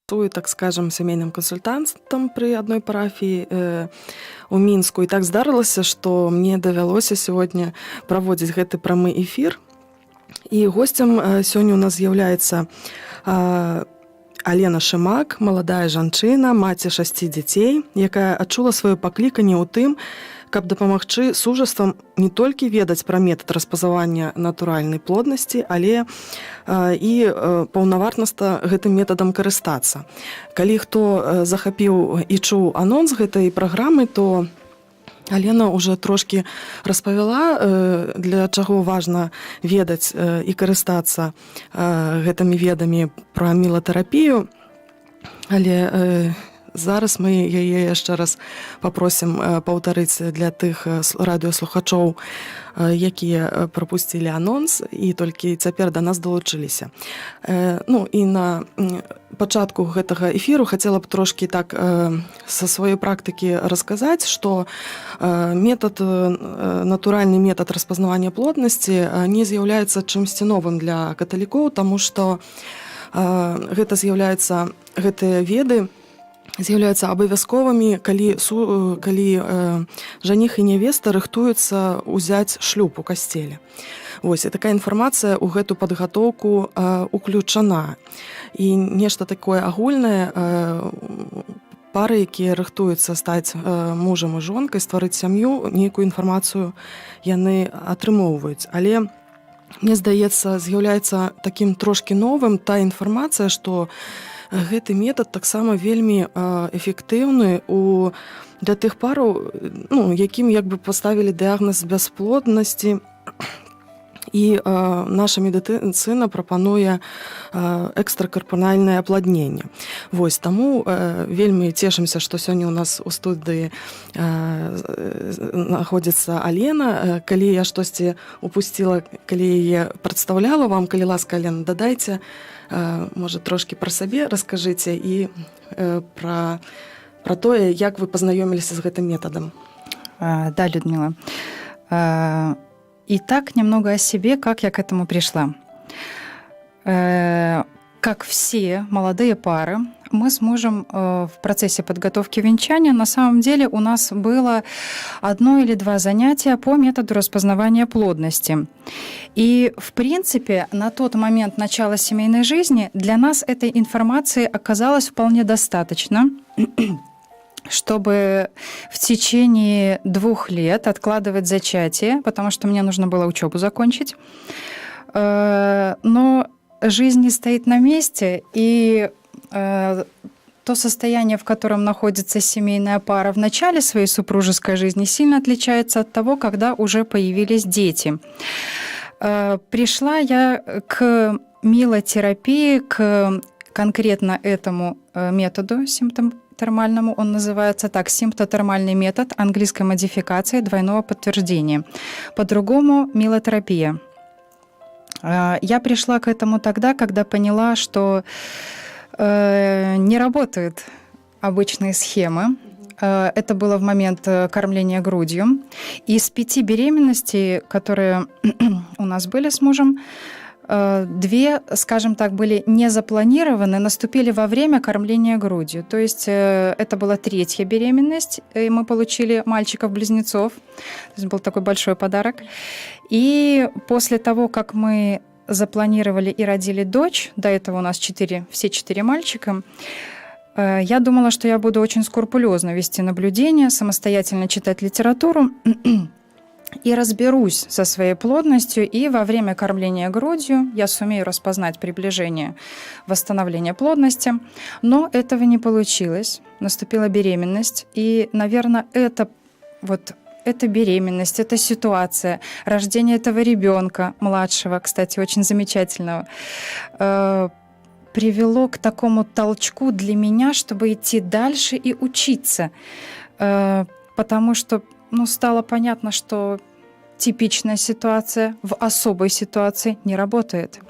так скажем, сямейным кансультантам пры адной парафіі у мінску, і так здарылася, што мне давялося сёння праводзіць гэты прамы эфір, і госцем сёння у нас з'яўляецца Алена Шымак, маладая жанчына, маці 6 дзяцей, якая адчула сваё пакліканне ў тым, каб дапамагчы сужаствам не толькі ведаць пра метад распазнавання натуральнай плоднасці, але і паўнавартасна гэтым метадам карыстацца. Калі хто захапіў і чуў анонс гэтай праграмы, то Алена ўжо трошкі распавяла, для чаго важна ведаць і карыстацца гэтымі ведамі пра мелатэрапію, але зараз мы яе яшчэ раз папросім паўтарыць для тых радыёслухачоў, якія прапусцілі анонс і толькі цяпер да нас далучыліся. Ну і на пачатку гэтага эфіру хацела б трошкі так са сваёй практыкі расказаць, што натуральны метад распазнавання плоднасці не з'яўляецца чымсьці новым для каталікоў, таму што гэтыя веды з'яўляюцца абавязковымі, калі жаніх і нявеста рыхтуюцца ўзяць шлюб у касцеле. Вось, і такая інфармацыя ў гэту падгатоўку уключана. І нешта такое агульнае, пары, якія рыхтуюцца стаць мужам і жонкай, стварыць сям'ю, нейкую інфармацыю яны атрымоўваюць. Але, мне здаецца, з'яўляецца такім трошкі новым та інфармацыя, што гэты метад таксама вельмі эфектыўны для тых параў, якім як бы паставілі дыягназ бясплоднасці, і наша медыцына прапануе экстракарпанальнае апладненне. Вось, таму вельмі цешымся, што сёння ў нас у студыі знаходзіцца Алена. Калі я штосьці упусціла, калі яе прадстаўляла вам, калі ласка, Алена, дадайце, можа, трошкі пра сабе раскажыце і пра тое, як вы пазнаёміліся з гэтым метадам. Да, Людмила. Итак, немного о себе, как я к этому пришла. Как все молодые пары, мы с мужем в процессе подготовки венчания, на самом деле у нас было 1 или 2 занятия по методу распознавания плодности. И, в принципе, на тот момент начала семейной жизни для нас этой информации оказалось вполне достаточно, чтобы в течение 2 лет откладывать зачатие, потому что мне нужно было учебу закончить. Но жизнь не стоит на месте, и то состояние, в котором находится семейная пара в начале своей супружеской жизни, сильно отличается от того, когда уже появились дети. Пришла я к мелотерапии, к конкретно этому методу симптотермальному, он называется так, симптотермальный метод английской модификации двойного подтверждения. По-другому мелотерапия. Я пришла к этому тогда, когда поняла, что не работают обычные схемы. Это было в момент кормления грудью. Из 5 беременностей, которые у нас были с мужем, 2, скажем так, были не запланированы, наступили во время кормления грудью. То есть это была 3-я беременность, и мы получили мальчиков-близнецов. То есть был такой большой подарок. И после того, как мы запланировали и родили дочь, до этого у нас все 4 мальчика, я думала, что я буду очень скрупулезно вести наблюдение, самостоятельно читать литературу и разберусь со своей плодностью, и во время кормления грудью я сумею распознать приближение восстановления плодности. Но этого не получилось. Наступила беременность, и, наверное, эта беременность, эта ситуация, рождение этого ребенка младшего, кстати, очень замечательного, привело к такому толчку для меня, чтобы идти дальше и учиться. Потому что стало понятно, что типичная ситуация в особой ситуации не работает.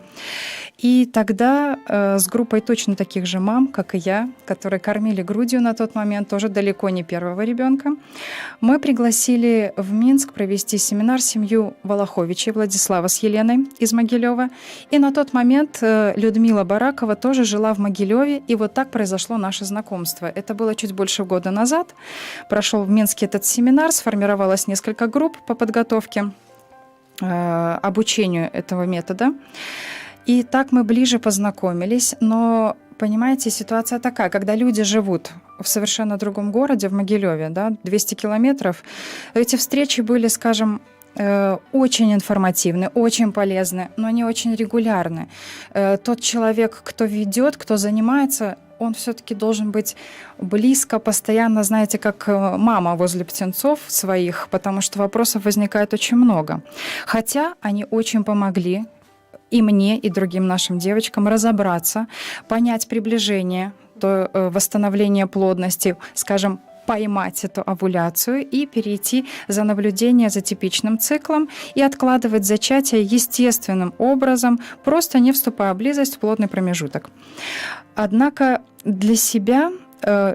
И тогда с группой точно таких же мам, как и я, которые кормили грудью на тот момент, тоже далеко не первого ребенка, мы пригласили в Минск провести семинар семью Волоховичей, Владислава с Еленой из Могилева. И на тот момент Людмила Баракова тоже жила в Могилеве, и вот так произошло наше знакомство. Это было чуть больше года назад. Прошел в Минске этот семинар, сформировалось несколько групп по подготовке, обучению этого метода. И так мы ближе познакомились, но, понимаете, ситуация такая, когда люди живут в совершенно другом городе, в Могилеве, да, 200 километров, эти встречи были, скажем, очень информативны, очень полезны, но не очень регулярны. Тот человек, кто ведет, кто занимается, он все-таки должен быть близко, постоянно, знаете, как мама возле птенцов своих, потому что вопросов возникает очень много. Хотя они очень помогли и мне, и другим нашим девочкам разобраться, понять приближение, то восстановление плодности, скажем, поймать эту овуляцию и перейти за наблюдение за типичным циклом и откладывать зачатие естественным образом, просто не вступая в близость в плодный промежуток. Однако для себя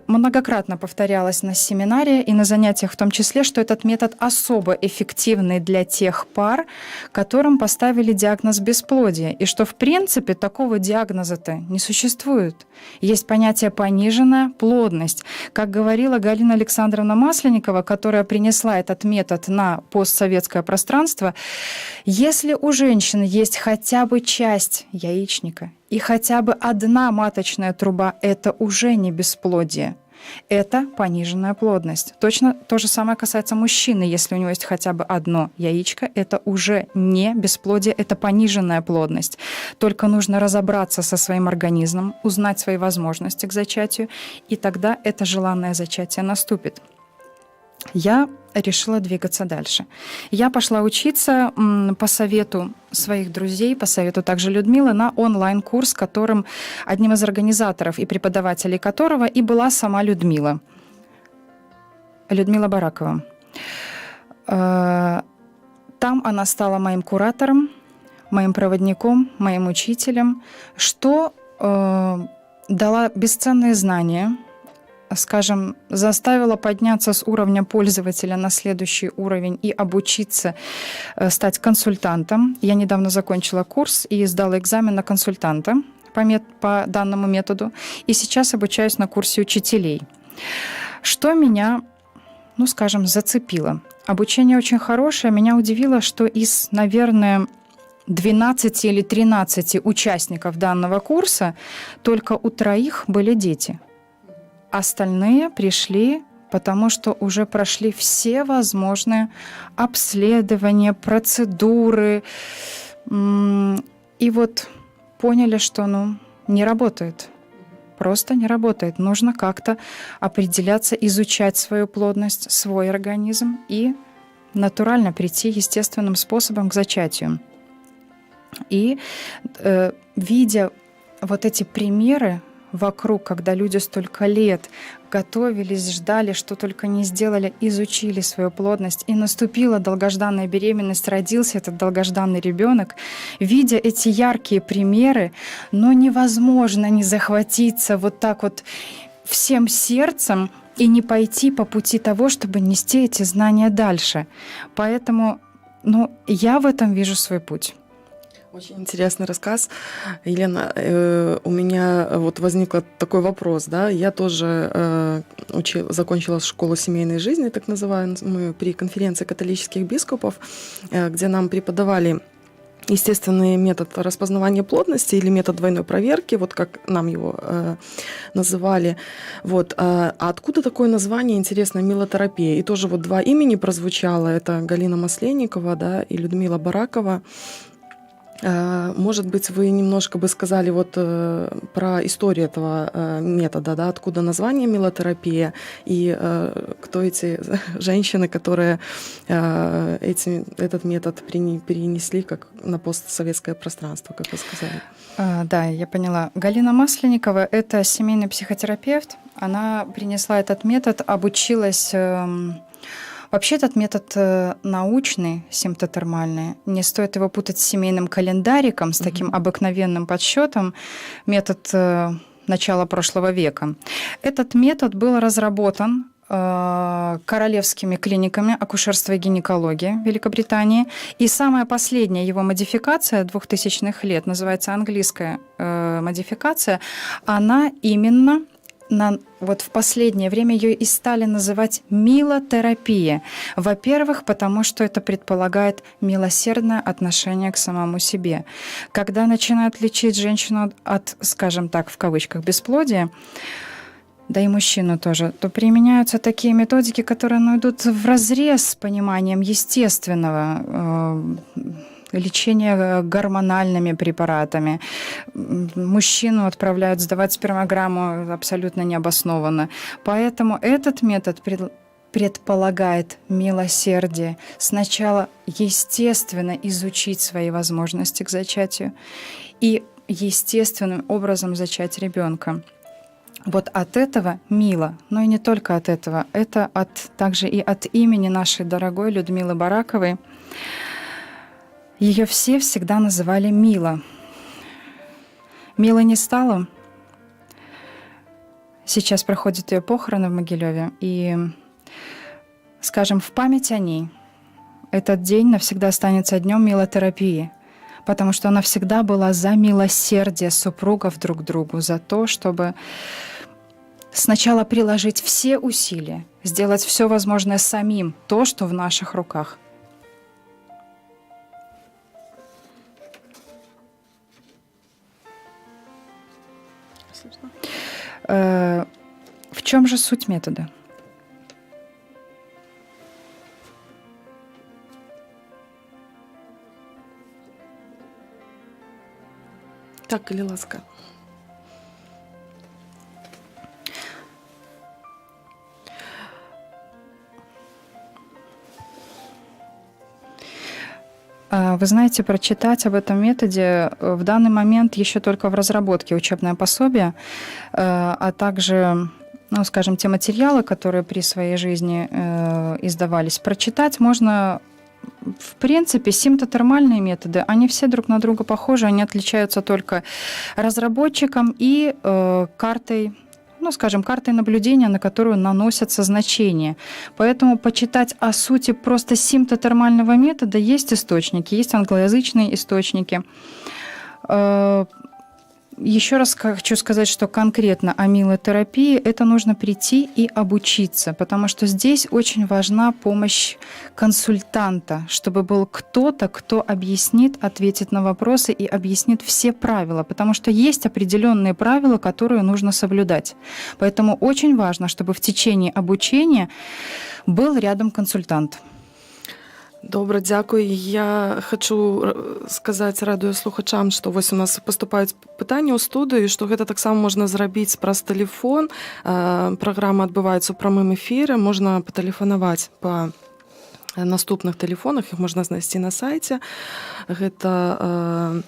многократно повторялось на семинаре и на занятиях в том числе, что этот метод особо эффективный для тех пар, которым поставили диагноз бесплодия, и что в принципе такого диагноза-то не существует. Есть понятие пониженная плодность. Как говорила Галина Александровна Масленникова, которая принесла этот метод на постсоветское пространство, если у женщины есть хотя бы часть яичника и хотя бы одна маточная труба, это уже не бесплодие. Это пониженная плодность. Точно то же самое касается мужчины. Если у него есть хотя бы одно яичко, это уже не бесплодие, это пониженная плодность. Только нужно разобраться со своим организмом, узнать свои возможности к зачатию, и тогда это желанное зачатие наступит. Я решила двигаться дальше. Я пошла учиться по совету своих друзей, по совету также Людмилы, на онлайн-курс, которым одним из организаторов и преподавателей которого и была сама Людмила Баракова. Там она стала моим куратором, моим проводником, моим учителем, что дала бесценные знания, скажем, заставила подняться с уровня пользователя на следующий уровень и обучиться стать консультантом. Я недавно закончила курс и сдала экзамен на консультанта по данному методу, и сейчас обучаюсь на курсе учителей. Что меня, скажем, зацепило? Обучение очень хорошее. Меня удивило, что из, наверное, 12 или 13 участников данного курса только у 3 были дети. Остальные пришли, потому что уже прошли все возможные обследования, процедуры. И вот поняли, что не работает. Просто не работает. Нужно как-то определяться, изучать свою плодность, свой организм и натурально прийти естественным способом к зачатию. И видя вот эти примеры вокруг, когда люди столько лет готовились, ждали, что только не сделали, изучили свою плодность, и наступила долгожданная беременность, родился этот долгожданный ребенок. Видя эти яркие примеры, невозможно не захватиться вот так вот всем сердцем и не пойти по пути того, чтобы нести эти знания дальше. Поэтому, я в этом вижу свой путь. Очень интересный рассказ. Елена, у меня вот возник такой вопрос, да, я тоже закончила школу семейной жизни, так называемую, при конференции католических бископов, где нам преподавали естественный метод распознавания плодности или метод двойной проверки, вот как нам его называли. Вот. А откуда такое название, интересно, милотерапия? И тоже вот 2 имени прозвучало, это Галина Масленникова, да, и Людмила Баракова. Может быть, вы немножко бы сказали вот про историю этого метода, да, откуда название милотерапия и кто эти женщины, которые этот метод перенесли как на постсоветское пространство, как вы сказали. Да, я поняла. Галина Масленникова – это семейный психотерапевт. Она принесла этот метод, обучилась Вообще этот метод научный, симптотермальный. Не стоит его путать с семейным календариком, с таким обыкновенным подсчетом. Метод начала прошлого века. Этот метод был разработан королевскими клиниками акушерства и гинекологии Великобритании. И самая последняя его модификация 2000-х лет, называется английская модификация, она именно вот в последнее время ее и стали называть милотерапия. Во-первых, потому что это предполагает милосердное отношение к самому себе. Когда начинают лечить женщину от, скажем так, в кавычках, бесплодия, да и мужчину тоже, то применяются такие методики, которые идут вразрез с пониманием естественного лечения гормональными препаратами. Мужчину отправляют сдавать спермограмму абсолютно необоснованно. Поэтому этот метод предполагает милосердие. Сначала естественно изучить свои возможности к зачатию и естественным образом зачать ребенка. Вот от этого мило, но и не только от этого. Это также и от имени нашей дорогой Людмилы Бараковой. Ее все всегда называли Мила. Милы не стало. Сейчас проходят ее похороны в Могилеве. И, скажем, в память о ней этот день навсегда останется днем милотерапии, потому что она всегда была за милосердие супругов друг к другу, за то, чтобы сначала приложить все усилия, сделать все возможное самим, то, что в наших руках. В чем же суть метода? Так, или ласка. Вы знаете, прочитать об этом методе в данный момент еще только в разработке учебное пособие, а также, скажем, те материалы, которые при своей жизни издавались, прочитать можно, в принципе, симптотермальные методы, они все друг на друга похожи, они отличаются только разработчиком и картой, скажем, картой наблюдения, на которую наносятся значения. Поэтому почитать о сути просто симптотермального метода есть источники, есть англоязычные источники. Еще раз хочу сказать, что конкретно о милотерапии это нужно прийти и обучиться, потому что здесь очень важна помощь консультанта, чтобы был кто-то, кто объяснит, ответит на вопросы и объяснит все правила, потому что есть определенные правила, которые нужно соблюдать. Поэтому очень важно, чтобы в течение обучения был рядом консультант. Добре, дякую. Я хочу сказаць радыёслухачам, што вось у нас паступаюць пытанні ў студыю, што гэта таксама можна зрабіць праз тэлефон. Праграма адбываецца ў прамым эфіры, можна патэлефанаваць па наступных тэлефонах, іх можна знайсці на сайце. Гэта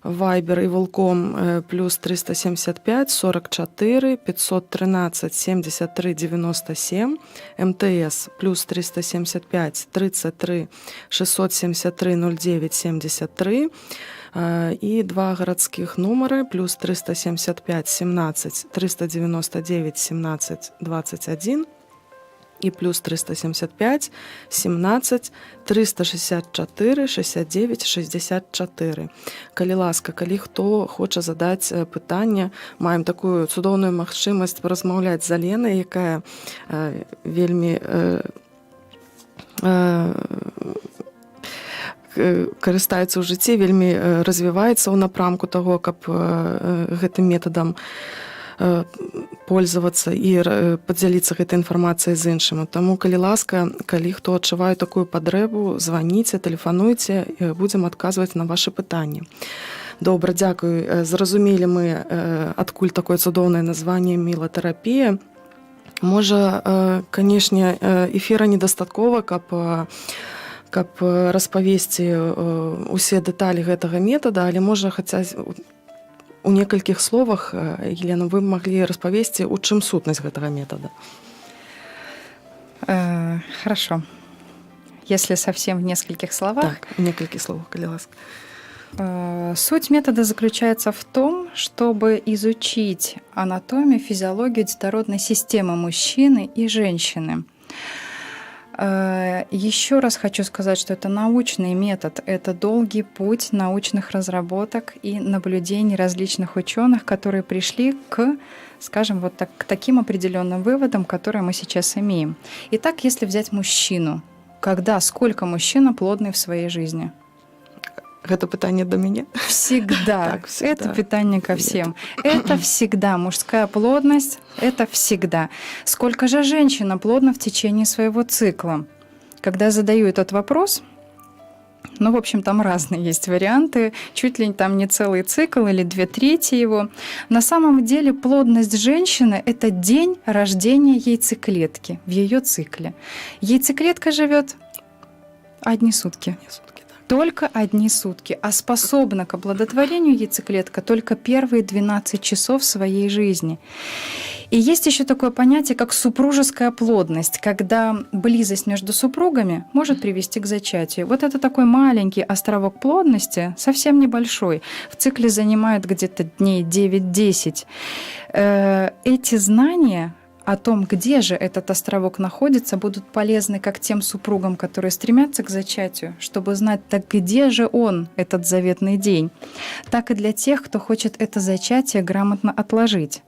Вайбер і Волком плюс 375 44 513 73 97, МТС плюс 375 33 673 09 73 і два гарадскіх нумары плюс 375 17 399 17 21 и плюс 375 17 364 69 64. Калі ласка, калі хто хоча задаць пытанне, маем такую цудоўную магчымасць паразмаўляць з Аленай, якая вельмі карыстаецца ў жыцці, вельмі развіваецца ў напрамку таго, каб гэтым метадам пользоваться і падзяліцца гэтай інфармацыяй з іншым. Таму, калі ласка, калі хто адчувае такую патрэбу, званіце, тэлефануйце, будзем адказваць на вашы пытанні. Добра, дзякую. Зразумелі мы, адкуль такое цудоўнае названне мілатэрапія. Можа, канешне, эфіра недастаткова, каб распавесці усе дэталі гэтага метада, але можа, хаця у некалькіх словах, Елена, вы маглі распавесці, у чым сутнасць гэтага метада? Хорошо. если совсем в нескольких словах. Так, в нескольких словах, коли ласка. Суть метода заключается в том, чтобы изучить анатомию, физиологию детородной системы мужчины и женщины. Еще раз хочу сказать, что это научный метод, это долгий путь научных разработок и наблюдений различных ученых, которые пришли к, скажем, вот так, к таким определенным выводам, которые мы сейчас имеем. Итак, если взять мужчину, сколько мужчина плодный в своей жизни? Это питание до меня? Всегда. Так, всегда. Это питание ко всем. Это всегда. Мужская плодность – это всегда. Сколько же женщина плодна в течение своего цикла? Когда я задаю этот вопрос, в общем, там разные есть варианты, чуть ли там не целый цикл или 2/3 его. На самом деле плодность женщины – это день рождения яйцеклетки в ее цикле. Яйцеклетка живет одни сутки. Только одни сутки, а способна к оплодотворению яйцеклетка только первые 12 часов своей жизни. И есть еще такое понятие, как супружеская плодность, когда близость между супругами может привести к зачатию. Вот это такой маленький островок плодности, совсем небольшой, в цикле занимает где-то дней 9-10. Эти знания о том, где же этот островок находится, будут полезны как тем супругам, которые стремятся к зачатию, чтобы знать, так где же он, этот заветный день, так и для тех, кто хочет это зачатие грамотно отложить.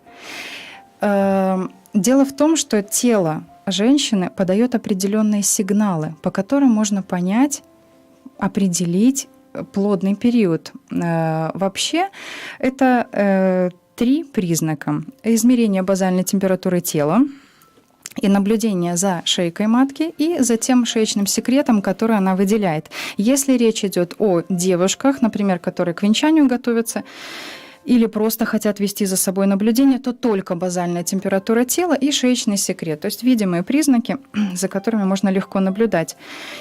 Дело в том, что тело женщины подает определенные сигналы, по которым можно понять, определить плодный период. Вообще, это 3 признака. Измерение базальной температуры тела и наблюдение за шейкой матки и за тем шеечным секретом, который она выделяет. Если речь идет о девушках, например, которые к венчанию готовятся, или просто хотят вести за собой наблюдение, то только базальная температура тела и шеечный секрет. То есть видимые признаки, за которыми можно легко наблюдать.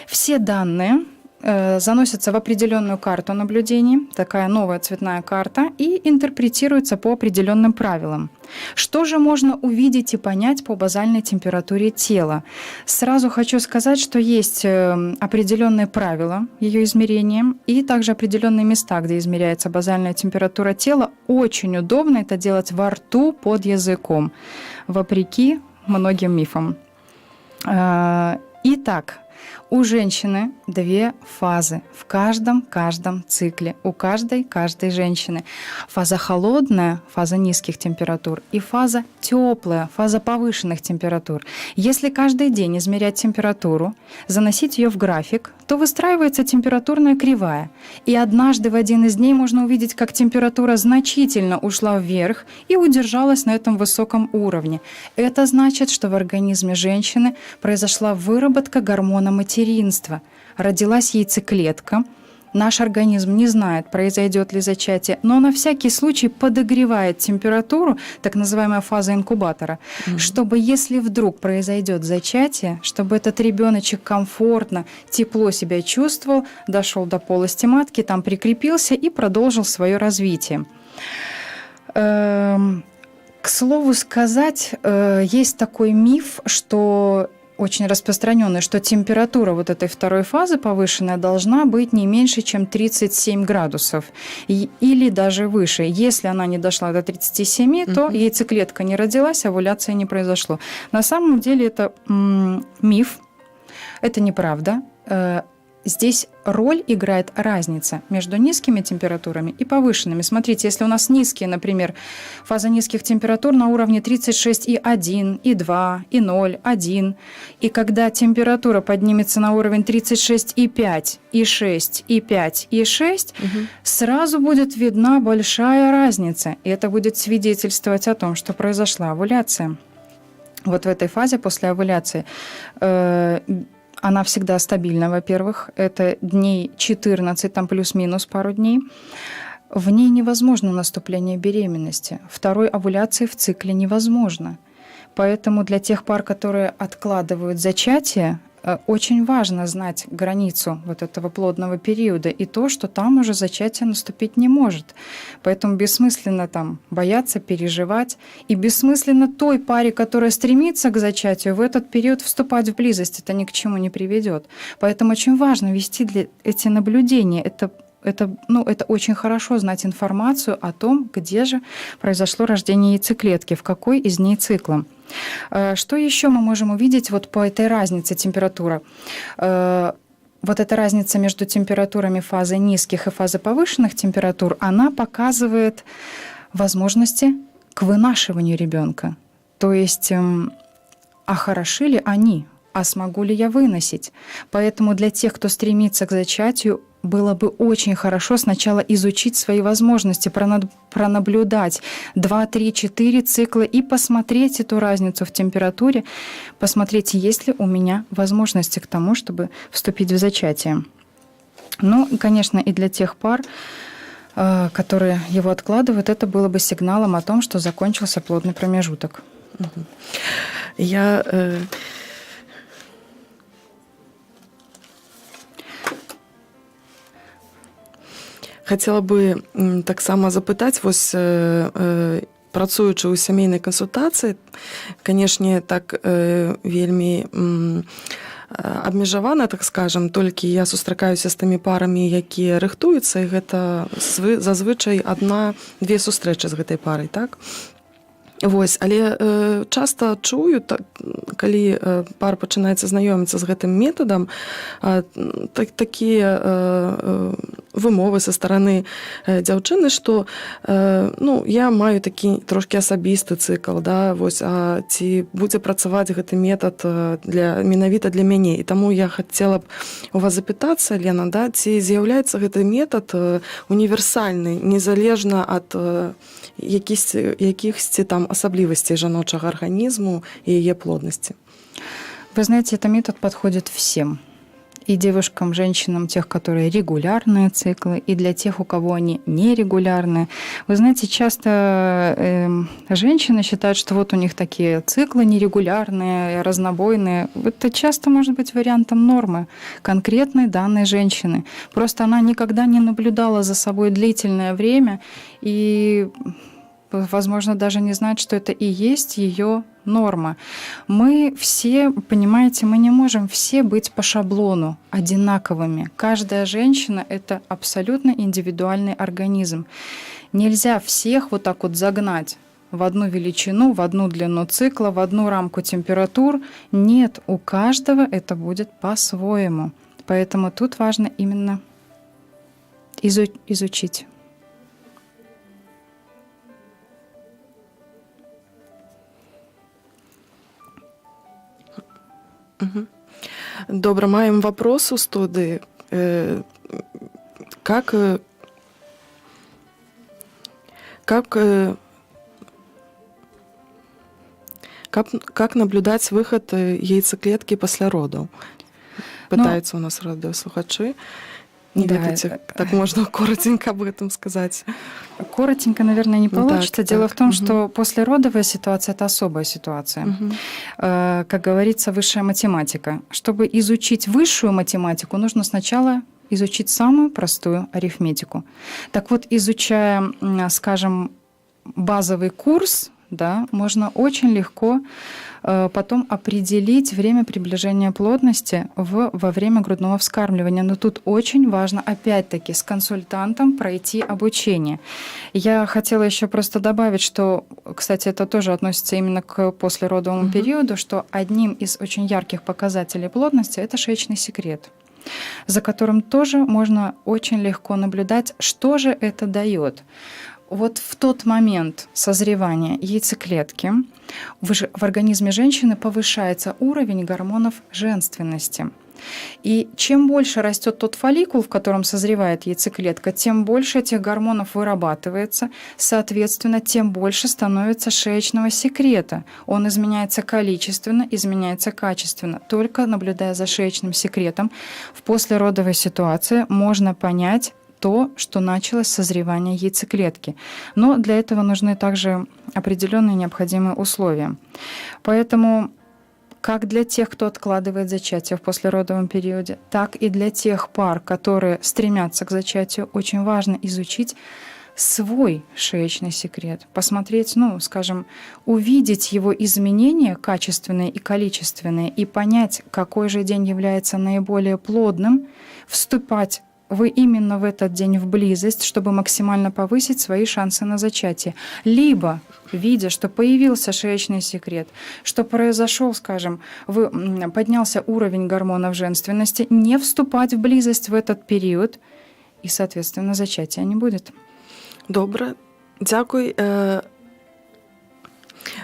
Все данные заносятся в определенную карту наблюдений, такая новая цветная карта, и интерпретируются по определенным правилам. Что же можно увидеть и понять по базальной температуре тела? Сразу хочу сказать, что есть определенные правила ее измерения и также определенные места, где измеряется базальная температура тела. Очень удобно это делать во рту под языком, вопреки многим мифам. Итак, у женщины 2 фазы в каждом цикле, у каждой женщины. Фаза холодная, фаза низких температур, и фаза теплая, фаза повышенных температур. Если каждый день измерять температуру, заносить ее в график, то выстраивается температурная кривая. И однажды в один из дней можно увидеть, как температура значительно ушла вверх и удержалась на этом высоком уровне. Это значит, что в организме женщины произошла выработка гормона материнства. Родилась яйцеклетка. Наш организм не знает, произойдет ли зачатие, но на всякий случай подогревает температуру, так называемая фаза инкубатора, чтобы, если вдруг произойдет зачатие, чтобы этот ребеночек комфортно, тепло себя чувствовал, дошел до полости матки, там прикрепился и продолжил свое развитие. К слову сказать, есть такой миф, что очень распространенный, что температура вот этой второй фазы повышенная должна быть не меньше, чем 37 градусов или даже выше. Если она не дошла до 37, то яйцеклетка не родилась, овуляция не произошло. На самом деле это миф, это неправда. Здесь роль играет разница между низкими температурами и повышенными. Смотрите, если у нас низкие, например, фаза низких температур на уровне 36,1, и 2, и 0, 1, и когда температура поднимется на уровень 36,5, и 6, и 5, и 6, сразу будет видна большая разница. И это будет свидетельствовать о том, что произошла овуляция. Вот в этой фазе после овуляции она всегда стабильна, во-первых. Это дней 14, там плюс-минус пару дней. В ней невозможно наступление беременности. Второй овуляции в цикле невозможно. Поэтому для тех пар, которые откладывают зачатие, очень важно знать границу вот этого плодного периода и то, что там уже зачатие наступить не может. Поэтому бессмысленно там бояться, переживать. И бессмысленно той паре, которая стремится к зачатию, в этот период вступать в близость. Это ни к чему не приведет. Поэтому очень важно вести эти наблюдения. Это очень хорошо знать информацию о том, где же произошло рождение яйцеклетки, в какой из ней цикла. Что еще мы можем увидеть вот по этой разнице температуры? Вот эта разница между температурами фазы низких и фазы повышенных температур, она показывает возможности к вынашиванию ребенка. То есть, а хороши ли они? А смогу ли я выносить? Поэтому для тех, кто стремится к зачатию, было бы очень хорошо сначала изучить свои возможности, пронаблюдать 2, 3, 4 цикла и посмотреть эту разницу в температуре, посмотреть, есть ли у меня возможности к тому, чтобы вступить в зачатие. Ну, конечно, и для тех пар, которые его откладывают, это было бы сигналом о том, что закончился плодный промежуток. Хацела бы таксама запытаць, вось працуючы ў сямейнай кансультацыі, канешне, так вельмі абмежавана, так скажам, толькі я сустракаюся з тымі парамі, якія рыхтуюцца, і гэта зазвычай 1-2 сустрэчы з гэтай парай, так? Вось, але часта чую, калі пара пачынаецца знаёміцца з гэтым метадам, такія вымовы са стараны дзяўчыны, што я маю такі трошкі асабісты цыкл, да, вось, а ці будзе працаваць гэты метад менавіта для мяне. І таму я хацела б у вас запытацца, Лена, да, ці з'яўляецца гэты метад універсальны, незалежна ад якіхсьці там асаблівасцей жаночага арганізму і яе плоднасці? Вы знаете, этот метод подходит всем. И девушкам, женщинам, тех, которые регулярные циклы, и для тех, у кого они нерегулярные. Вы знаете, часто женщины считают, что вот у них такие циклы нерегулярные, разнобойные. Это часто может быть вариантом нормы конкретной данной женщины. Просто она никогда не наблюдала за собой длительное время и, возможно, даже не знает, что это и есть ее норма. Мы все, понимаете, мы не можем все быть по шаблону одинаковыми. Каждая женщина – это абсолютно индивидуальный организм. Нельзя всех вот так вот загнать в одну величину, в одну длину цикла, в одну рамку температур. Нет, у каждого это будет по-своему. Поэтому тут важно именно изучить. Добра, маем вопрос у студыі. Как наблюдать выход яйцеклетки после родов? Пытаются у нас радиослухачи. Не ведаете, так можно коротенько об этом сказать? Коротенько, наверное, не получится. Дело в том, что послеродовая ситуация – это особая ситуация. Как говорится, высшая математика. Чтобы изучить высшую математику, нужно сначала изучить самую простую арифметику. Так вот, изучая, скажем, базовый курс, да, можно очень легко потом определить время приближения плодности во время грудного вскармливания. Но тут очень важно, опять-таки, с консультантом пройти обучение. Я хотела еще просто добавить, что, кстати, это тоже относится именно к послеродовому периоду, что одним из очень ярких показателей плодности – это шеечный секрет, за которым тоже можно очень легко наблюдать, что же это дает. Вот в тот момент созревания яйцеклетки в организме женщины повышается уровень гормонов женственности. И чем больше растет тот фолликул, в котором созревает яйцеклетка, тем больше этих гормонов вырабатывается, соответственно, тем больше становится шеечного секрета. Он изменяется количественно, изменяется качественно. Только наблюдая за шеечным секретом в послеродовой ситуации можно понять то, что началось созревание яйцеклетки. Но для этого нужны также определенные необходимые условия. Поэтому как для тех, кто откладывает зачатие в послеродовом периоде, так и для тех пар, которые стремятся к зачатию, очень важно изучить свой шеечный секрет, посмотреть, скажем, увидеть его изменения качественные и количественные и понять, какой же день является наиболее плодным, вступать вы именно в этот день в близость, чтобы максимально повысить свои шансы на зачатие. Либо, видя, что появился шеечный секрет, что произошел, скажем, поднялся уровень гормонов женственности, не вступать в близость в этот период, и, соответственно, зачатия не будет. Добре, дякую.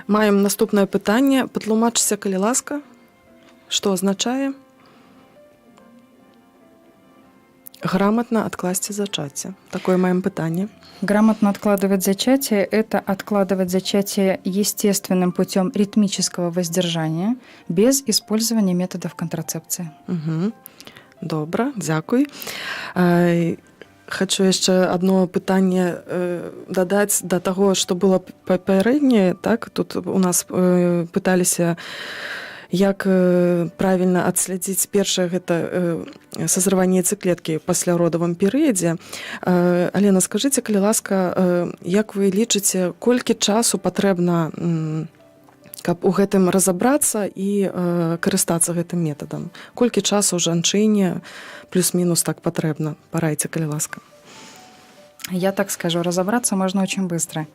Маємо наступне питання. Патлумачся, калі ласка, що означає грамотно откласти зачаття? Такое маємо питання. Грамотно откладывать зачатие – это откладывать зачатие естественным путем ритмического воздержания без использования методов контрацепции. Угу. Добре, дякую. Хочу яшчэ одно пытанне дадаць да таго, што было папярэдняе. Так? Тут у нас пыталіся, як правільна адследзіць першае гэта созрыванне яйцеклеткі ў пасляродавым перыядзе. Алена, скажыце, калі ласка, як вы лічыце, колькі часу патрэбна, каб у гэтым разабрацца і карыстацца гэтым метадам? Колькі часу жанчыне плюс-мінус так патрэбна? Парайце, калі ласка. Я так скажу, разобраться можно очень быстро.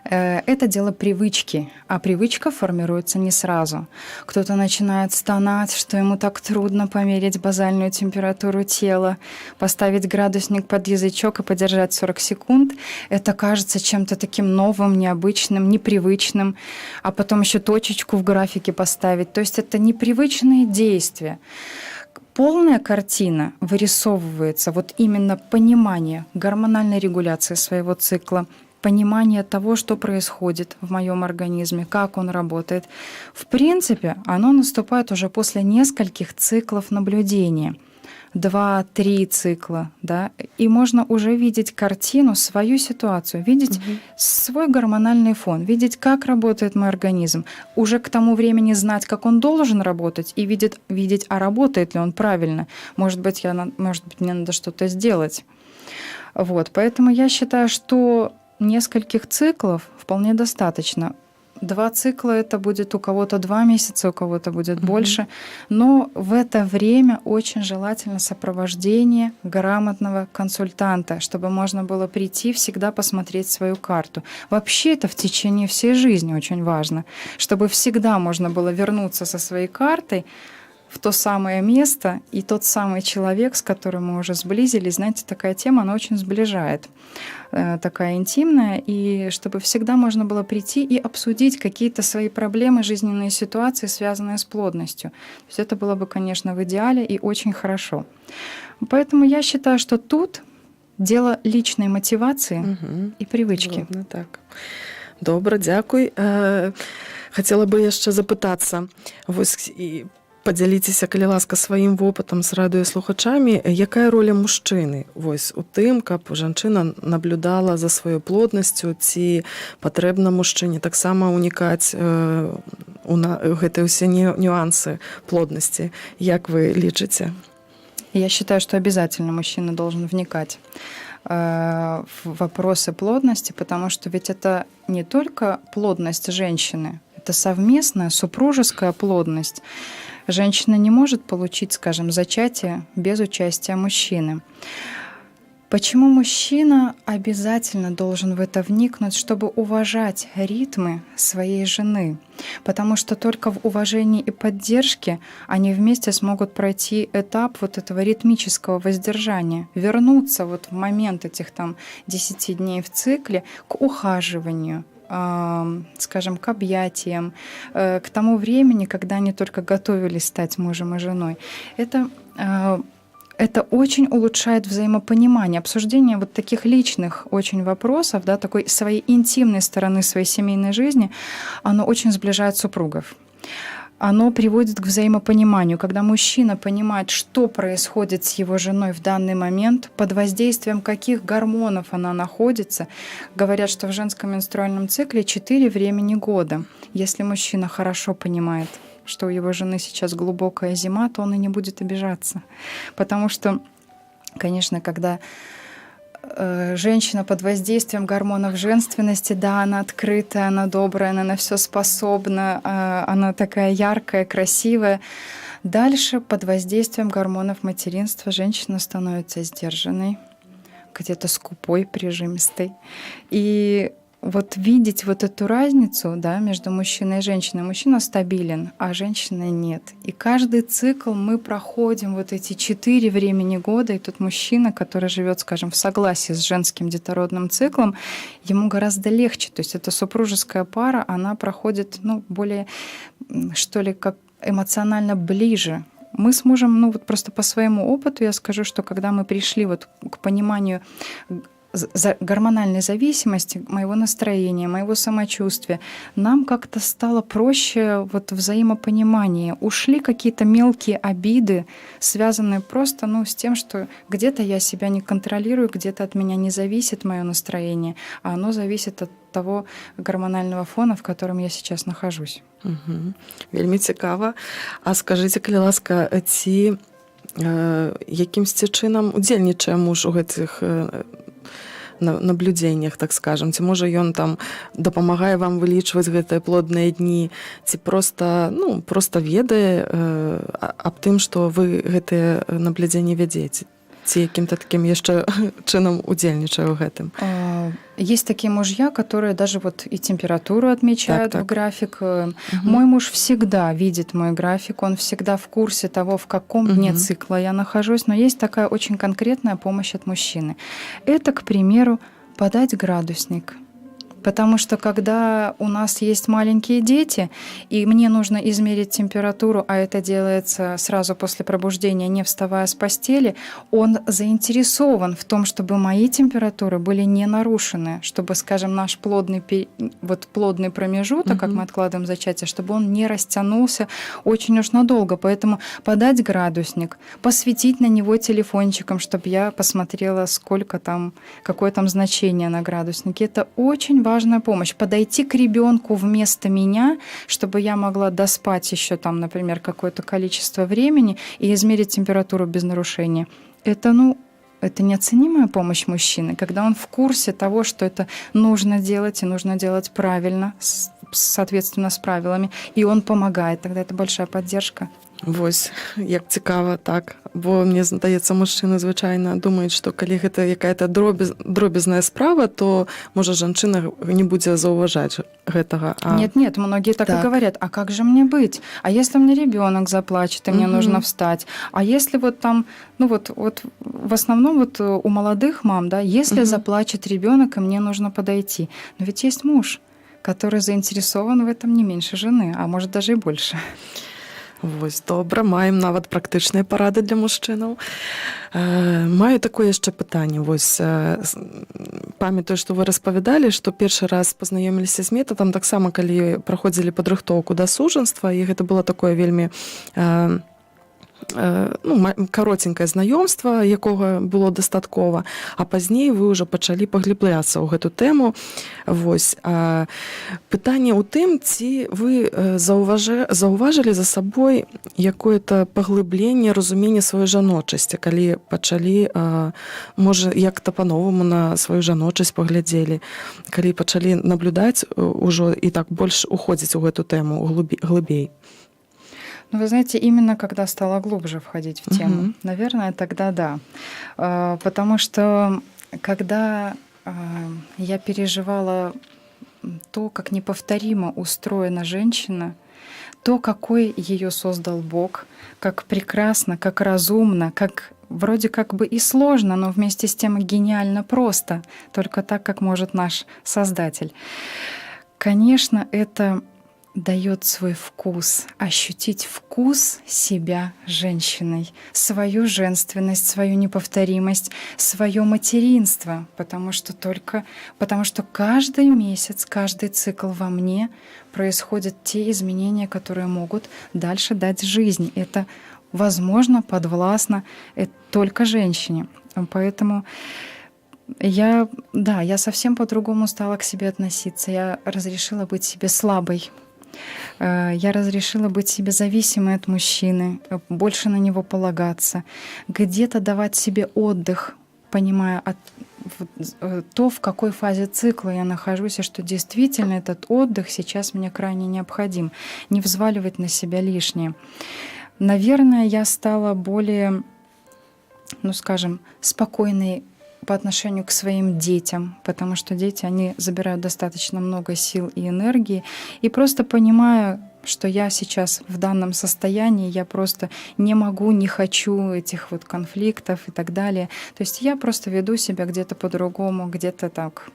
Это дело привычки, а привычка формируется не сразу. Кто-то начинает стонать, что ему так трудно померить базальную температуру тела, поставить градусник под язычок и подержать 40 секунд. Это кажется чем-то таким новым, необычным, непривычным, а потом еще точечку в графике поставить. То есть это непривычные действия. Полная картина вырисовывается, вот именно понимание гормональной регуляции своего цикла, понимание того, что происходит в моем организме, как он работает. В принципе, оно наступает уже после нескольких циклов наблюдения. 2-3 цикла, да, и можно уже видеть картину, свою ситуацию, видеть свой гормональный фон, видеть, как работает мой организм, уже к тому времени знать, как он должен работать, и видеть, а работает ли он правильно. Может быть, мне надо что-то сделать. Вот, поэтому я считаю, что нескольких циклов вполне достаточно. 2 цикла это будет у кого-то 2 месяца, у кого-то будет больше. Но в это время очень желательно сопровождение грамотного консультанта, чтобы можно было прийти, всегда посмотреть свою карту. Вообще это в течение всей жизни очень важно, чтобы всегда можно было вернуться со своей картой в то самое место, и тот самый человек, с которым мы уже сблизились, знаете, такая тема, она очень сближает, такая интимная, и чтобы всегда можно было прийти и обсудить какие-то свои проблемы, жизненные ситуации, связанные с плодностью. То есть это было бы, конечно, в идеале и очень хорошо. Поэтому я считаю, что тут дело личной мотивации и привычки. Добре, так. Добре, дякую. Хотела бы яшчэ запытацца, вось падзяліцеся, калі ласка, сваім вопытам з радыёслухачамі, якая роля мужчыны вось у тым, каб жанчына наблюдала за сваёй плоднасцю, ці патрэбна мужчыне таксама ўнікаць гэтыя ўсе нюансы плоднасці? Як вы лічыце? Я считаю, что обязательно мужчина должен вникать в вопросы плодности, потому что ведь это не только плодность женщины, это совместная супружеская плодность. Женщина не может получить, скажем, зачатие без участия мужчины. Почему мужчина обязательно должен в это вникнуть, чтобы уважать ритмы своей жены? Потому что только в уважении и поддержке они вместе смогут пройти этап вот этого ритмического воздержания, вернуться вот в момент этих 10 дней в цикле к ухаживанию, скажем, к объятиям, к тому времени, когда они только готовились стать мужем и женой. Это очень улучшает взаимопонимание, обсуждение вот таких личных очень вопросов, да, такой своей интимной стороны своей семейной жизни, оно очень сближает супругов. Оно приводит к взаимопониманию, когда мужчина понимает, что происходит с его женой в данный момент, под воздействием каких гормонов она находится. Говорят, что в женском менструальном цикле 4 времени года. Если мужчина хорошо понимает, что у его жены сейчас глубокая зима, то он и не будет обижаться. Потому что, конечно, когда женщина под воздействием гормонов женственности, да, она открытая, она добрая, она на все способна, она такая яркая, красивая. Дальше под воздействием гормонов материнства женщина становится сдержанной, где-то скупой, прижимистой. И вот видеть вот эту разницу, да, между мужчиной и женщиной. Мужчина стабилен, а женщина нет. И каждый цикл мы проходим вот эти 4 времени года, и тут мужчина, который живет, скажем, в согласии с женским детородным циклом, ему гораздо легче. То есть эта супружеская пара, она проходит, ну, более, что ли, как эмоционально ближе. Мы с мужем, ну вот просто по своему опыту я скажу, что когда мы пришли вот к пониманию гормональной зависимости, моего настроения, моего самочувствия, нам как-то стало проще вот взаимопонимание. Ушли какие-то мелкие обиды, связанные просто, ну, с тем, что где-то я себя не контролирую, где-то от меня не зависит мое настроение, а оно зависит от того гормонального фона, в котором я сейчас нахожусь. Угу. Вельмі цікава. А скажыце, калі ласка, ці якімсьці чынам удзельнічае муж у гэтых наблюдениях, так скажем, ці можа ён там дапамагае вам вылічваць гэтыя плодныя дні, ці просто, ну, просто ведае аб тым, што вы гэтыя наблюдзенні вядзеце, ці якім-то таким яшчэ чынам удзельнічае ў гэтым. Есть такие мужья, которые даже вот и температуру отмечают так. в график. Мой муж всегда видит мой график, он всегда в курсе того, в каком дне цикла я нахожусь, но есть такая очень конкретная помощь от мужчины. Это, к примеру, подать градусник. Потому что когда у нас есть маленькие дети, и мне нужно измерить температуру, а это делается сразу после пробуждения, не вставая с постели, он заинтересован в том, чтобы мои температуры были не нарушены, чтобы, скажем, наш плодный промежуток, как мы откладываем зачатие, чтобы он не растянулся очень уж надолго. Поэтому подать градусник, посветить на него телефончиком, чтобы я посмотрела, сколько там, какое там значение на градуснике. Это очень важная помощь. Подойти к ребенку вместо меня, чтобы я могла доспать еще там, например, какое-то количество времени и измерить температуру без нарушения. Это, ну, это неоценимая помощь мужчины, когда он в курсе того, что это нужно делать и нужно делать правильно, соответственно, с правилами, и он помогает. Тогда это большая поддержка. Вось, як цікава, так. Бо, мне здаецца, мужчыны звычайна думаюць, што калі гэта якая-то дробязная справа, то, можа, жанчына не будзе заўважаць гэтага. Нет, многие так и говорят, а как же мне быть? А если мне ребенок заплачет, и мне нужно встать? А если вот там, ну вот в основном вот у молодых мам, да, если заплачет ребенок, и мне нужно подойти. Но ведь есть муж, который заинтересован в этом не меньше жены, а может даже и больше. Вось, добра, маем нават практычныя парады для мужчынаў. Маю такое яшчэ пытанне. Вось, памятаю, што вы распавядалі, што першы раз пазнаёміліся з метадам таксама, калі праходзілі падрыхтоўку да сужанства, і гэта было такое вельмі каротенькае знаёмства, якога было дастаткова, а пазней вы ўжо пачалі паглыбляцца ў гэту тэму. Вось, пытанне ў тым, ці вы заўважылі за сабой якое-то паглыбленне разумення сваёй жаночасці, калі пачалі, можа, як-то па-новаму на сваю жаночасць паглядзелі, калі пачалі наблюдаць ужо і так больш уходзіць у гэту тэму глыбей. Ну, вы знаете, именно когда стала глубже входить в тему, наверное, тогда да. Потому что когда я переживала то, как неповторимо устроена женщина, то, какой ее создал Бог, как прекрасно, как разумно, как вроде как бы и сложно, но вместе с тем гениально просто, только так, как может наш Создатель. Конечно, это дает свой вкус, ощутить вкус себя женщиной, свою женственность, свою неповторимость, свое материнство, потому что каждый месяц, каждый цикл во мне происходят те изменения, которые могут дальше дать жизнь. Это возможно, подвластно только женщине. Поэтому я совсем по-другому стала к себе относиться. Я разрешила быть себе слабой. Я разрешила быть себе зависимой от мужчины, больше на него полагаться, где-то давать себе отдых, понимая то, в какой фазе цикла я нахожусь, и что действительно этот отдых сейчас мне крайне необходим, не взваливать на себя лишнее. Наверное, я стала более, скажем, спокойной по отношению к своим детям, потому что дети, они забирают достаточно много сил и энергии, и просто понимая, что я сейчас в данном состоянии, я просто не могу, не хочу этих вот конфликтов и так далее. То есть я просто веду себя где-то по-другому, где-то так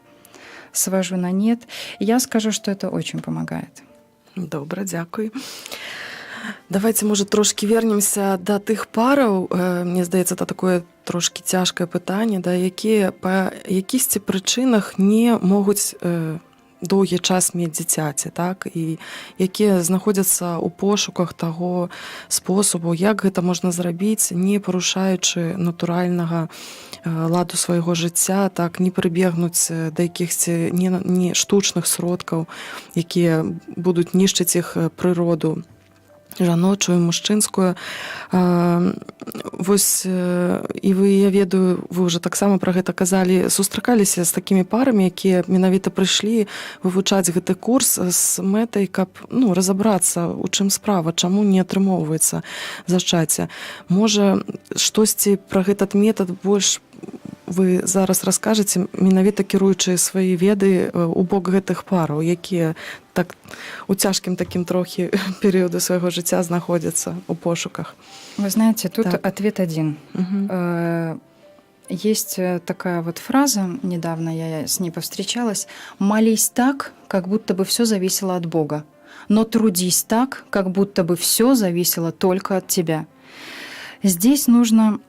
свожу на нет. И я скажу, что это очень помогает. Добре, дякую. Давайте, може, трошки вернемся до тих параў. Мне здаецца, это такое трошки цяжкае пытанне, да, якія па якісьці прычынах не могуць доўгі час мець дзіцяці, так, і якія знаходзяцца ў пошуках таго спосабу, як гэта можна зрабіць, не парушаючы натуральнага ладу свайго жыцця, так, не прыбегнуць да якіхсьці не штучных сродкаў, якія будуць нішчыць іх прыроду жаночую, мужчынскую. Вось, і вы, я ведаю, вы ўжо таксама пра гэта казалі, сустракаліся з такімі парамі, якія менавіта прыйшлі вывучаць гэты курс з мэтай, каб разабрацца, у чым справа, чаму не атрымоўваецца зачацце. Можа, штосьці пра гэтый метад больш вы зараз раскажаце, менавіта кіруючы свае веды у бок гэтых параў, якія так у цяжкім такім трохі перыяду свайго жыцця знаходзяцца ў пошуках. Вы знаете, тут так. Ответ один. Угу. Есть такая вот фраза, недавно я с ней повстречалась: «Молись так, как будто бы все зависело от Бога, но трудись так, как будто бы все зависело только от тебя». Здесь нужно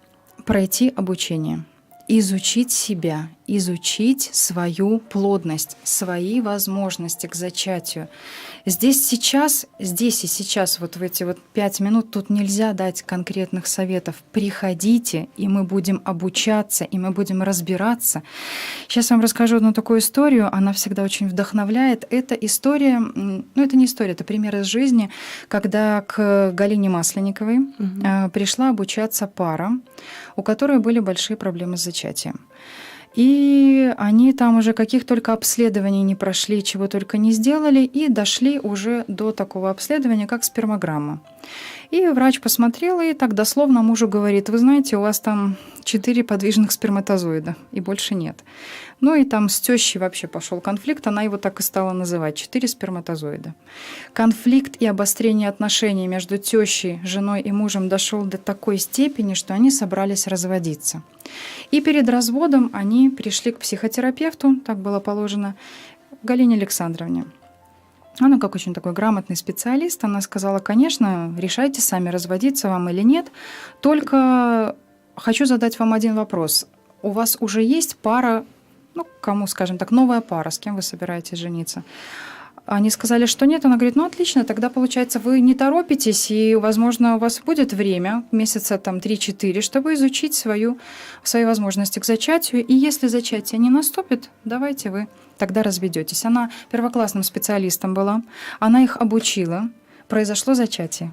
пройти обучение, изучить себя, изучить свою плодность, свои возможности к зачатию. Здесь и сейчас, вот в эти 5 минут, тут нельзя дать конкретных советов. Приходите, и мы будем обучаться, и мы будем разбираться. Сейчас я вам расскажу одну такую историю, она всегда очень вдохновляет. Это история, это не история, это пример из жизни, когда к Галине Масленниковой пришла обучаться пара, у которой были большие проблемы с зачатием. И они там уже каких только обследований не прошли, чего только не сделали, и дошли уже до такого обследования, как спермограмма. И врач посмотрел и так дословно мужу говорит: вы знаете, у вас там 4 подвижных сперматозоида, и больше нет. Ну и там с тещей вообще пошел конфликт, она его так и стала называть: 4 сперматозоида. Конфликт и обострение отношений между тещей, женой и мужем дошел до такой степени, что они собрались разводиться. И перед разводом они пришли к психотерапевту, так было положено, Галине Александровне. Она, как очень такой грамотный специалист, она сказала: конечно, решайте сами, разводиться вам или нет, только хочу задать вам один вопрос. У вас уже есть пара, кому, скажем так, новая пара, с кем вы собираетесь жениться? Они сказали, что нет. Она говорит: отлично, тогда, получается, вы не торопитесь, и, возможно, у вас будет время, месяца 3-4, чтобы изучить свои возможности к зачатию, и если зачатие не наступит, давайте вы тогда разведетесь. Она первоклассным специалистом была, она их обучила, произошло зачатие.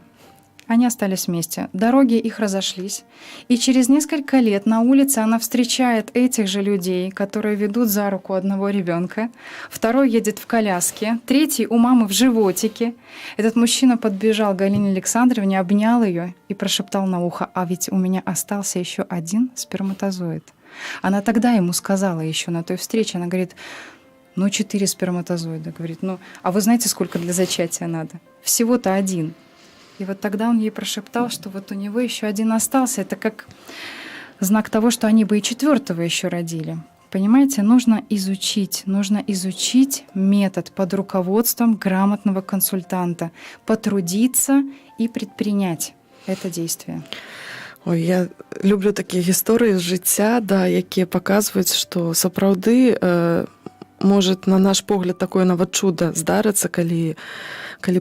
Они остались вместе. Дороги их разошлись. И через несколько лет на улице она встречает этих же людей, которые ведут за руку одного ребенка. Второй едет в коляске. Третий у мамы в животике. Этот мужчина подбежал к Галине Александровне, обнял ее и прошептал на ухо: а ведь у меня остался еще 1 сперматозоид. Она тогда ему сказала еще на той встрече, она говорит: 4 сперматозоида. Говорит: а вы знаете, сколько для зачатия надо? Всего-то 1. И вот тогда он ей прошептал, что вот у него еще 1 остался. Это как знак того, что они бы и 4-го еще родили. Понимаете, нужно изучить метод под руководством грамотного консультанта, потрудиться и предпринять это действие. Ой, я люблю такія гісторыі з жыцця, да, якія паказваюць, што сапраўды можа на наш погляд такое нават чуда здарыцца, калі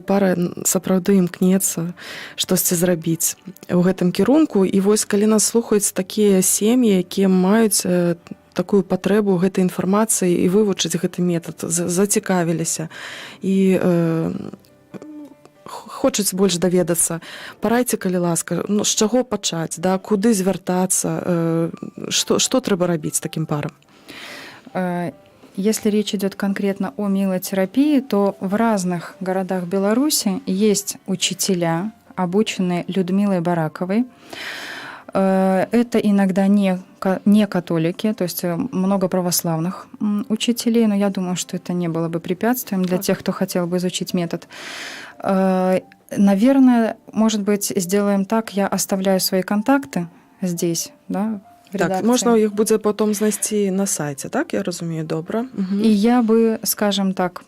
пара сапраўды імкнецца штосьці зрабіць у гэтым кірунку. І вось калі нас слухаюць такія сем'і, якія маюць такую патрэбу гэтай інфармацыі і вывучыць гэты метад, зацікавіліся і хочуць больш даведацца, парайце, калі ласка, ну, з чаго пачаць, да, куды звяртацца, што трэба рабіць такім парам? Если речь идет конкретно о милотерапии, то в разных городах Беларуси есть учителя, обученные Людмилой Бараковой. Это иногда не католики, то есть много православных учителей, но я думаю, что это не было бы препятствием для тех, кто хотел бы изучить метод. Наверное, может быть, сделаем так, я оставляю свои контакты здесь, да, в так, редакции. можна іх будзе потом знайсці на сайце, так, я разумею, добра. И я бы, скажем так,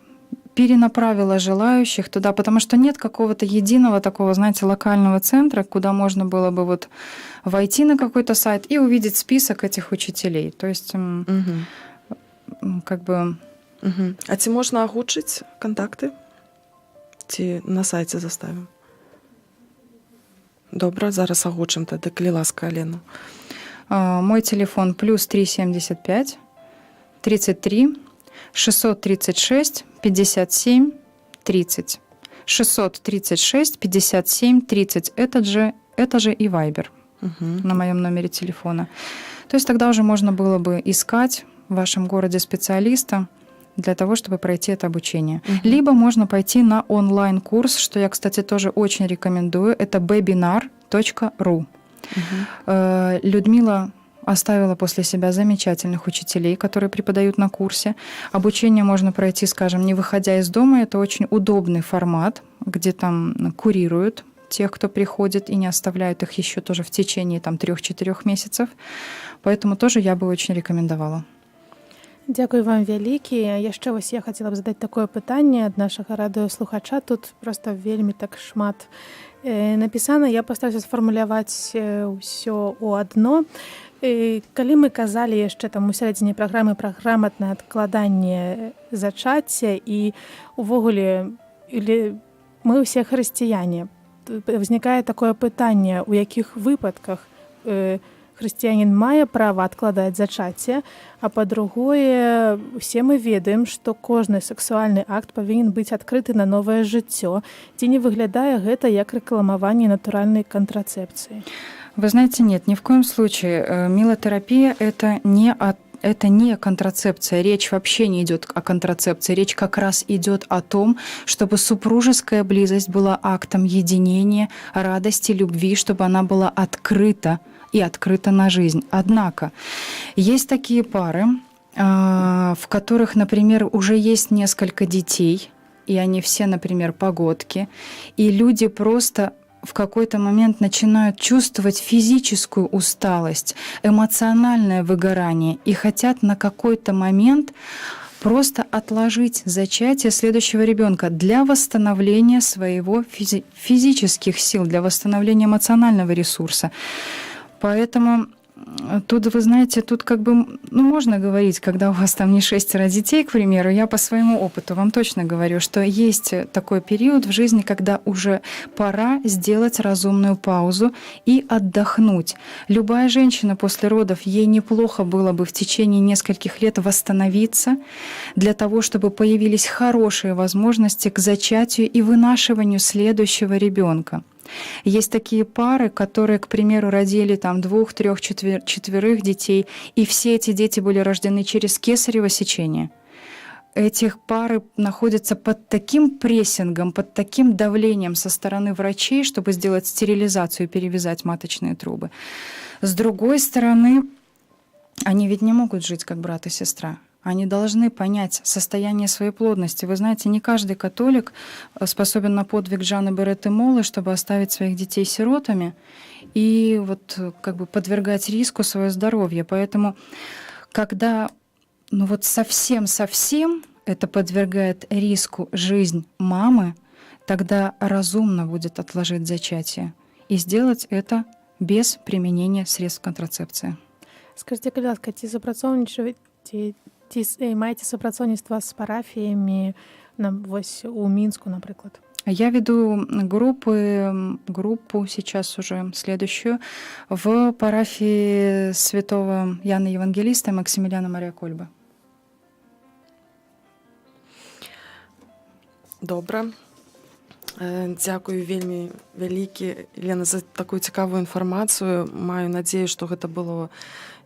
перенаправила желающих туда, потому что нет какого-то единого такого, знаете, локального центра, куда можно было бы вот войти на какой-то сайт и увидеть список этих учителей. То есть, как бы... А ці можна агучыць кантакты? Ці на сайце заставім? Добра, зараз агучым тады, калі ласка, Алена. Мой телефон +375 33 636 57 30. 636 57 30. Это же и Viber на моем номере телефона. То есть тогда уже можно было бы искать в вашем городе специалиста для того, чтобы пройти это обучение. Либо можно пойти на онлайн-курс, что я, кстати, тоже очень рекомендую. Это webinar.ru. Людмила оставила после себя замечательных учителей, которые преподают на курсе. Обучение можно пройти, скажем, не выходя из дома. Это очень удобный формат, где там курируют тех, кто приходит, и не оставляют их еще тоже в течение 3-4 месяцев. Поэтому тоже я бы очень рекомендовала. Дякую вам вялікі. Яшчэ вось я хацела б задаць такое пытанне ад нашага радыёслухача. Тут проста вельмі так шмат напісана. Я пастараюся сфармуляваць ўсё ў адно. Калі мы казалі яшчэ там у сярэдзіне праграмы пра граматнае адкладанне зачацця і увогуле мы ўсе хрысціяне, ўзнікае такое пытанне, у якіх выпадках хрысціянін мае права адкладаць зачацце, а па-другое, усе мы ведаем, што кожны сексуальны акт павінен быць адкрыты на новае жыццё. Ці не выглядае гэта як рэкламаванне натуральнай контрацепции? Вы знаете, нет, ни в коем случае. Милотерапия – это не контрацепция. Речь вообще не идет о контрацепции. Речь как раз идет о том, чтобы супружеская близость была актом единения, радости, любви, чтобы она была открыта и открыта на жизнь. Однако есть такие пары, в которых, например, уже есть несколько детей, и они все, например, погодки, и люди просто в какой-то момент начинают чувствовать физическую усталость, эмоциональное выгорание и хотят на какой-то момент просто отложить зачатие следующего ребенка для восстановления своего физических сил, для восстановления эмоционального ресурса. Поэтому тут, вы знаете, тут как бы, можно говорить, когда у вас там не 6 детей, к примеру, я по своему опыту вам точно говорю, что есть такой период в жизни, когда уже пора сделать разумную паузу и отдохнуть. Любая женщина после родов, ей неплохо было бы в течение нескольких лет восстановиться для того, чтобы появились хорошие возможности к зачатию и вынашиванию следующего ребенка. Есть такие пары, которые, к примеру, родили 2, 3, 4 детей, и все эти дети были рождены через кесарево сечение. Эти пары находятся под таким прессингом, под таким давлением со стороны врачей, чтобы сделать стерилизацию и перевязать маточные трубы. С другой стороны, они ведь не могут жить как брат и сестра. Они должны понять состояние своей плодности. Вы знаете, не каждый католик способен на подвиг Жанны Беретты Моллы, чтобы оставить своих детей сиротами и вот как бы подвергать риску свое здоровье. Поэтому, когда совсем это подвергает риску жизнь мамы, тогда разумно будет отложить зачатие и сделать это без применения средств контрацепции. Скажите, калі ласка, ці супрацоўнічаеце, ці маеце супрацоўніцтва з парафіямі вось у Мінску, напрыклад? Я веду группу сейчас уже следующую в парафии святого Яна Евангелиста и Максимилиана Мария Кольба. Добра. Дзякую вельмі вялікі, Елена, за такую цікавую інфармацыю. Маю надзею, што гэта было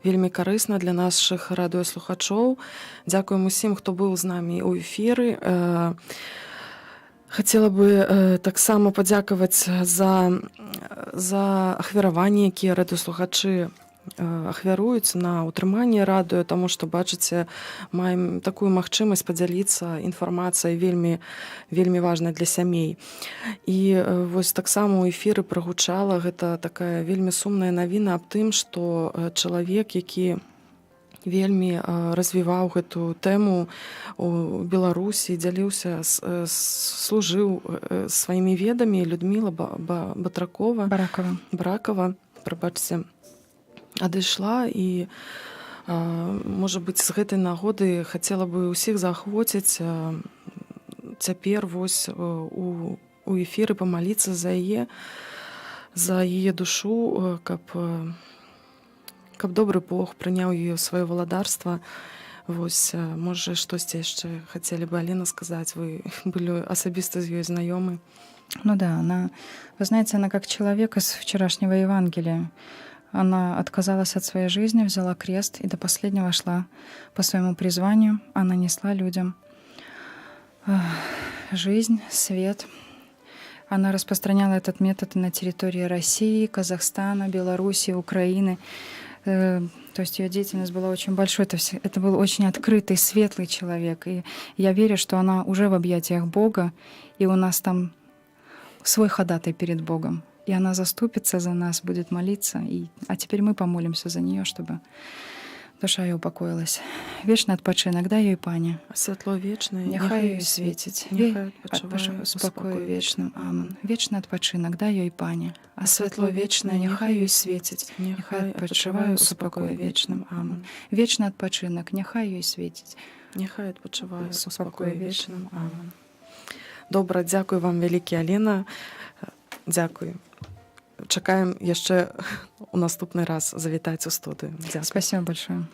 вельмі карысна для нашых радыёслухачоў. Дзякуем усім, хто быў з намі ў эфіры. Хацела бы таксама падзякаваць за ахвяраванні, якія радыёслухачы ахвяруюць на ўтрыманне радыё, таму што, бачыце, маем такую магчымасць падзяліцца інфармацыяй вельмі важнай для сямей. І вось таксама ў эфіры прагучала гэта такая вельмі сумная навіна аб тым, што чалавек, які вельмі развіваў гэту тэму у Беларусі, дзяліўся, служыў сваімі ведамі, Людміла Бракова, прабачце, адышла, і, можа быць, з гэтай нагоды хацела бы ўсіх заахвоціць цяпер вось у эфіры памаліцца за яе душу, каб добры Бог прыняў яе ў сваё валадарства. Вось, можа, штосьці яшчэ хацелі бы, Алена, сказаць, вы былі асабіста з ёй знаёмы. Ну да, вы знаете, она как человек из вчерашнего Евангелия. Она отказалась от своей жизни, взяла крест и до последнего шла по своему призванию. Она несла людям жизнь, свет. Она распространяла этот метод на территории России, Казахстана, Беларуси, Украины. То есть ее деятельность была очень большой. Это был очень открытый, светлый человек. И я верю, что она уже в объятиях Бога, и у нас там свой ходатай перед Богом. И она заступится за нас, будет молиться. А теперь мы помолимся за нее, чтобы душа ее упокоилась. Вечный отпочинок, дай ей, Паня. Святло вечное, нехай ее светить. Нехай отпочиває у спокою вечным. Амин. Вечный отпочинок, дай ей, Паня. А святло вечное, нехай ее светить. Нехай отпочиває у спокою вечным. Амин. Вечный отпочинок, нехай ее светить. Нехай отпочиває у спокою вечным. Амин. Добра, дзякую вам вялікі, Алена. Дзякую. Чакаем яшчэ у наступны раз завітаць у студыю. Дзякую. Спасибо большое.